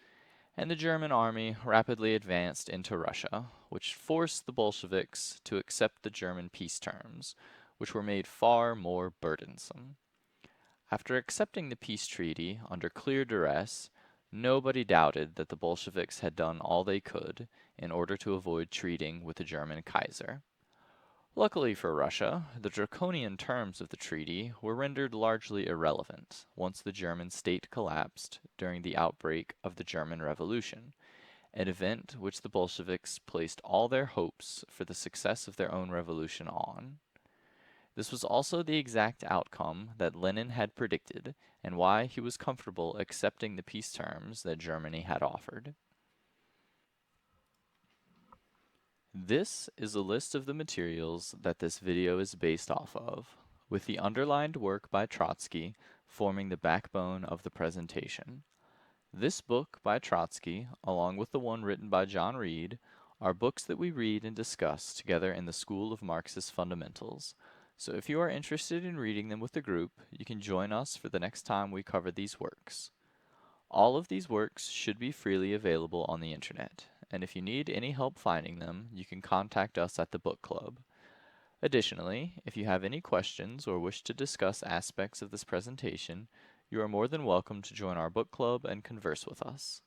and the German army rapidly advanced into Russia, which forced the Bolsheviks to accept the German peace terms, which were made far more burdensome. After accepting the peace treaty under clear duress, nobody doubted that the Bolsheviks had done all they could in order to avoid treating with the German Kaiser. Luckily for Russia, the draconian terms of the treaty were rendered largely irrelevant once the German state collapsed during the outbreak of the German Revolution, an event which the Bolsheviks placed all their hopes for the success of their own revolution on. This was also the exact outcome that Lenin had predicted, and why he was comfortable accepting the peace terms that Germany had offered. This is a list of the materials that this video is based off of, with the underlined work by Trotsky forming the backbone of the presentation. This book by Trotsky, along with the one written by John Reed, are books that we read and discuss together in the School of Marxist Fundamentals. So if you are interested in reading them with the group, you can join us for the next time we cover these works. All of these works should be freely available on the internet, and if you need any help finding them, you can contact us at the book club. Additionally, if you have any questions or wish to discuss aspects of this presentation, you are more than welcome to join our book club and converse with us.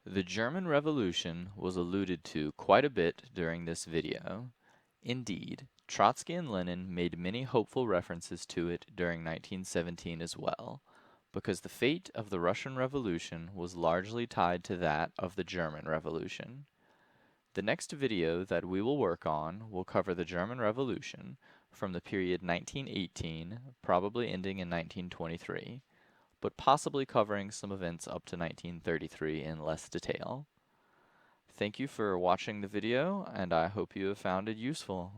The German Revolution was alluded to quite a bit during this video. Indeed, Trotsky and Lenin made many hopeful references to it during 1917 as well, because the fate of the Russian Revolution was largely tied to that of the German Revolution. The next video that we will work on will cover the German Revolution from the period 1918, probably ending in 1923, but possibly covering some events up to 1933 in less detail. Thank you for watching the video, and I hope you have found it useful.